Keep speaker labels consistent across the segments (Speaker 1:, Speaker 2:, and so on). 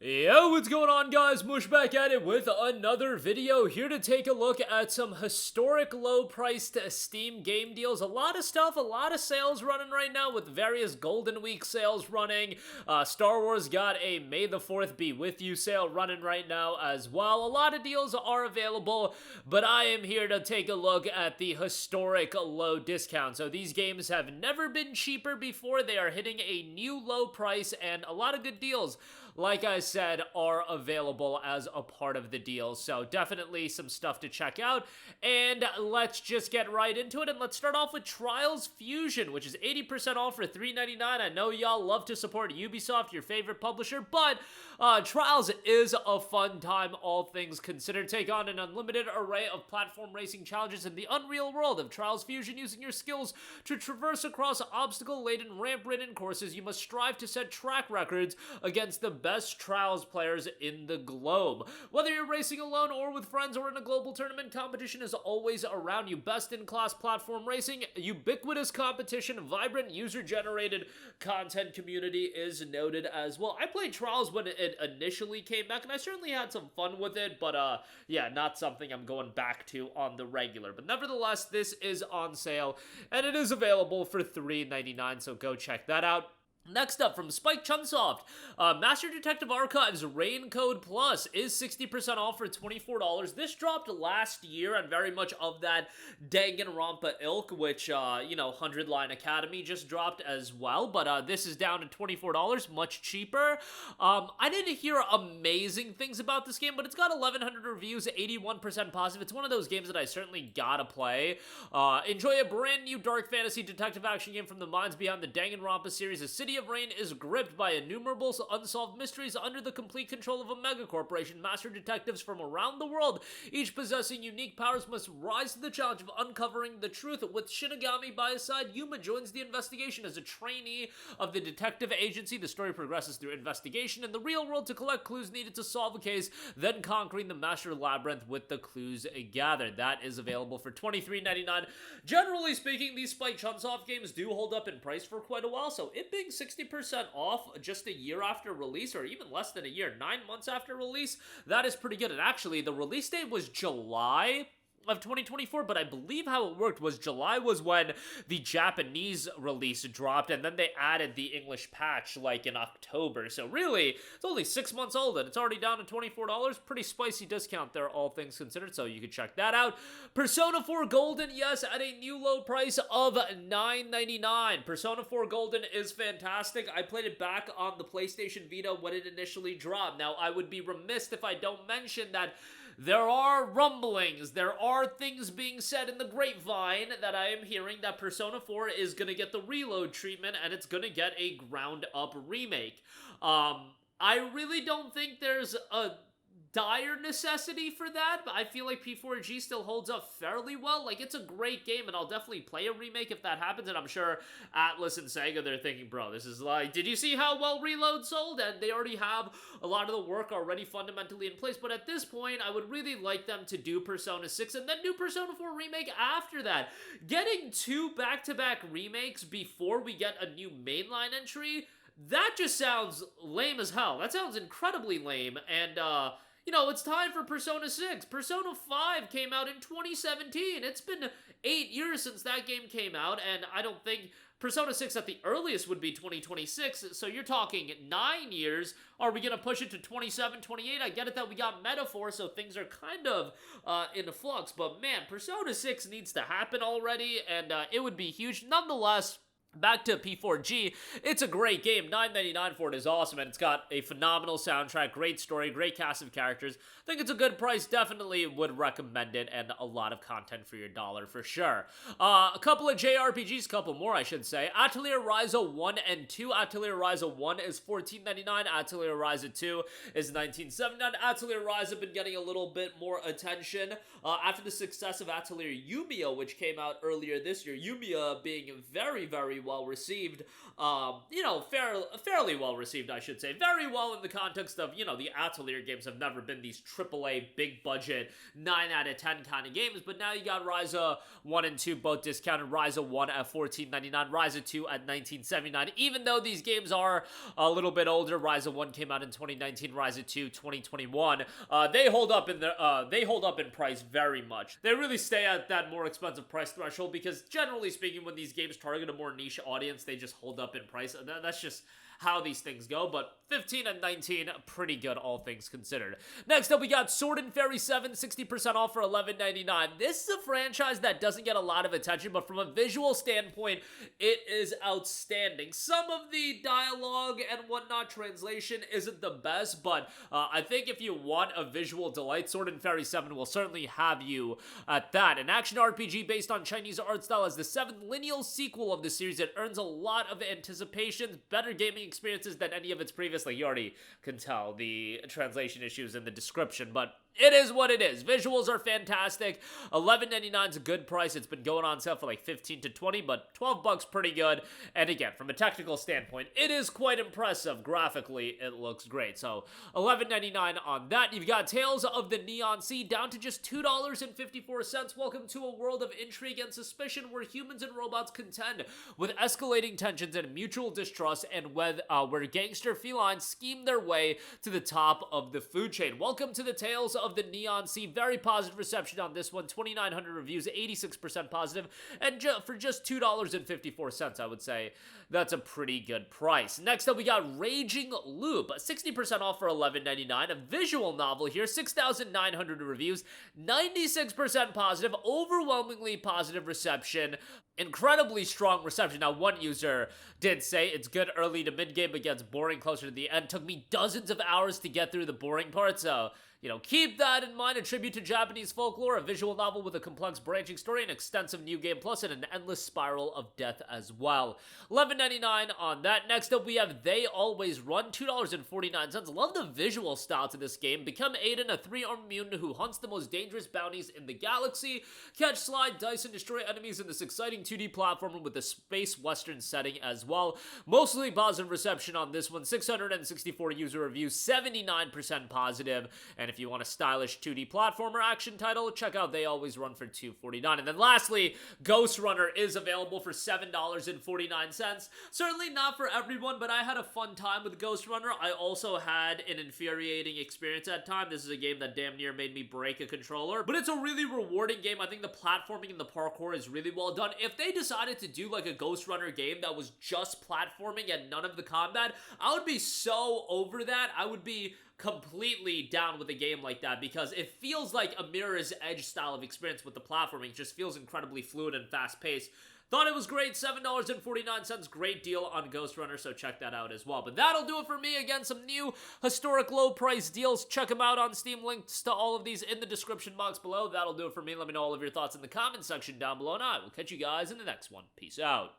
Speaker 1: Yo, what's going on, guys? Mush back at it with another video, here to take a look at some historic low-priced Steam game deals. A lot of stuff, a lot of sales running right now with various Golden Week sales running. Star Wars got a May the 4th Be With You sale running right now as well. A lot of deals are available, but I am here to take a look at the historic low discount. So these games have never been cheaper before. They are hitting a new low price, and a lot of good deals, like I said, are available as a part of the deal. So definitely some stuff to check out. And let's just get right into it. And let's start off with Trials Fusion, which is 80% off for $3.99. I know y'all love to support Ubisoft, your favorite publisher, but Trials is a fun time, all things considered. Take on an unlimited array of platform racing challenges in the unreal world of Trials Fusion, using your skills to traverse across obstacle-laden, ramp-ridden courses. You must strive to set track records against the best Trials players in the globe. Whether you're racing alone or with friends or in a global tournament, competition is always around you. Best-in-class platform racing, ubiquitous competition, vibrant user-generated content community is noted as well. I played Trials when it initially came back, and I certainly had some fun with it, but yeah, not something I'm going back to on the regular. But nevertheless, this is on sale, and it is available for $3.99, so go check that out. Next up, from Spike Chunsoft, Master Detective Archives Rain Code Plus is 60% off for $24. This dropped last year, and very much of that Danganronpa ilk, which, 100 Line Academy just dropped as well, but this is down to $24, much cheaper. I didn't hear amazing things about this game, but it's got 1,100 reviews, 81% positive. It's one of those games that I certainly gotta play. Enjoy a brand new dark fantasy detective action game from the minds behind the Danganronpa series. The City of Rain is gripped by innumerable unsolved mysteries under the complete control of a megacorporation. Master detectives from around the world, each possessing unique powers, must rise to the challenge of uncovering the truth. With Shinigami by his side, Yuma joins the investigation as a trainee of the detective agency. The story progresses through investigation in the real world to collect clues needed to solve a case, then conquering the Master Labyrinth with the clues gathered. That is available for $23.99. Generally speaking, these Spike Chunsoft games do hold up in price for quite a while, so it being 60% off just a year after release, or even less than a year, 9 months after release, that is pretty good. And actually, the release date was July of 2024, but I believe how it worked was July was when the Japanese release dropped, and then they added the English patch like in October. So really, it's only 6 months old, and it's already down to $24. Pretty spicy discount there, all things considered, so you can check that out. Persona 4 Golden, yes, at a new low price of $9.99. Persona 4 Golden is fantastic. I played it back on the PlayStation Vita when it initially dropped. Now, I would be remiss if I don't mention that there are rumblings, there are things being said in the grapevine that I am hearing that Persona 4 is going to get the reload treatment, and it's going to get a ground-up remake. I really don't think there's a dire necessity for that, but I feel like P4G still holds up fairly well. Like, it's a great game, and I'll definitely play a remake if that happens, and I'm sure Atlus and Sega, they're thinking, bro, this is like, did you see how well Reload sold? And they already have a lot of the work already fundamentally in place, but at this point, I would really like them to do Persona 6 and then do Persona 4 Remake after that. Getting 2 back-to-back remakes before we get a new mainline entry, that just sounds lame as hell. That sounds incredibly lame, and, it's time for Persona 6. Persona 5 came out in 2017. It's been 8 years since that game came out, and I don't think Persona 6 at the earliest would be 2026, so you're talking 9 years. Are we going to push it to 27, 28? I get it that we got Metaphor, so things are kind of in a flux, but man, Persona 6 needs to happen already, and it would be huge. Nonetheless, back to P4G, it's a great game. $9.99 for it is awesome, and it's got a phenomenal soundtrack, great story, great cast of characters. I think it's a good price. Definitely would recommend it, and a lot of content for your dollar for sure. A couple of JRPGs, couple more I should say. Atelier Ryza 1 and 2. Atelier Ryza 1 is $14.99. Atelier Ryza 2 is $19.79. Atelier Ryza been getting a little bit more attention after the success of Atelier Yumiya, which came out earlier this year. Yumiya being very, very well received. Fairly well received, I should say. Very well in the context of, the Atelier games have never been these AAA, big budget, 9 out of 10 kind of games, but now you got Ryza 1 and 2 both discounted. Ryza 1 at $14.99, Ryza 2 at $19.79. Even though these games are a little bit older, Ryza 1 came out in 2019, Ryza 2 2021. They hold up in price very much. They really stay at that more expensive price threshold because generally speaking, when these games target a more niche audience, they just hold up in price. That's just how these things go, but 15 and 19, pretty good all things considered. Next up, we got Sword and Fairy 7, 60% off for $11.99. This is a franchise that doesn't get a lot of attention, but from a visual standpoint, it is outstanding. Some of the dialogue and whatnot translation isn't the best, but I think if you want a visual delight, Sword and Fairy 7 will certainly have you at that. An action RPG based on Chinese art style as the 7th lineal sequel of the series. It earns a lot of anticipation, better gaming experiences than any of its previous. Like, you already can tell the translation issues in the description, but it is what it is. Visuals are fantastic. $11.99 is a good price. It's been going on sale for like 15 to 20, but 12 bucks pretty good. And again, from a technical standpoint, it is quite impressive. Graphically, it looks great. So $11.99 on that. You've got Tales of the Neon Sea down to just $2.54. Welcome to a world of intrigue and suspicion where humans and robots contend with escalating tensions and mutual distrust, and where gangster felines scheme their way to the top of the food chain. Welcome to the Tales of the Neon Sea. Very positive reception on this one. 2,900 reviews, 86% positive, and for just $2.54, I would say that's a pretty good price. Next up, we got Raging Loop, 60% off for $11.99. A visual novel here, 6,900 reviews, 96% positive, overwhelmingly positive reception. Incredibly strong reception. Now, one user did say it's good early to mid-game, but gets boring closer to the end. Took me dozens of hours to get through the boring part, so keep that in mind. A tribute to Japanese folklore, a visual novel with a complex branching story, an extensive new game plus, and an endless spiral of death as well. $11.99 on that. Next up, we have They Always Run, $2.49. Love the visual style to this game. Become Aiden, a 3-armed mutant who hunts the most dangerous bounties in the galaxy. Catch, slide, dice, and destroy enemies in this exciting 2D platformer with a space western setting as well. Mostly positive reception on this one. 664 user reviews, 79% positive. And if you want a stylish 2D platformer action title, check out They Always Run for $2.49. And then lastly, Ghostrunner is available for $7.49. Certainly not for everyone, but I had a fun time with Ghostrunner. I also had an infuriating experience at times. This is a game that damn near made me break a controller, but it's a really rewarding game. I think the platforming and the parkour is really well done. If they decided to do like a Ghostrunner game that was just platforming and none of the combat, I would be so over that. I would be completely down with a game like that because it feels like a Mirror's Edge style of experience with the platforming. It just feels incredibly fluid and fast-paced. Thought it was great. $7.49, great deal on Ghostrunner, so check that out as well. But that'll do it for me. Again, some new historic low price deals. Check them out on Steam. Links to all of these in the description box below. That'll do it for me. Let me know all of your thoughts in the comment section down below, and I will catch you guys in the next one. Peace out.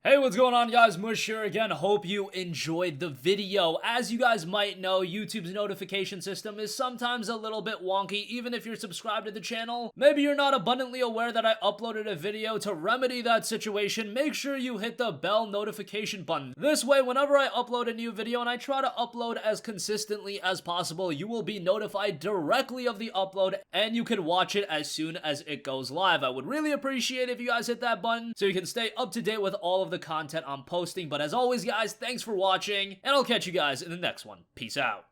Speaker 1: Hey, what's going on, guys? Mush here again. Hope you enjoyed the video. As you guys might know, YouTube's notification system is sometimes a little bit wonky, even if you're subscribed to the channel. Maybe you're not abundantly aware that I uploaded a video. To remedy that situation, make sure you hit the bell notification button. This way, whenever I upload a new video, and I try to upload as consistently as possible, you will be notified directly of the upload, and you can watch it as soon as it goes live. I would really appreciate if you guys hit that button so you can stay up to date with all of the content I'm posting. But as always, guys, thanks for watching, and I'll catch you guys in the next one. Peace out.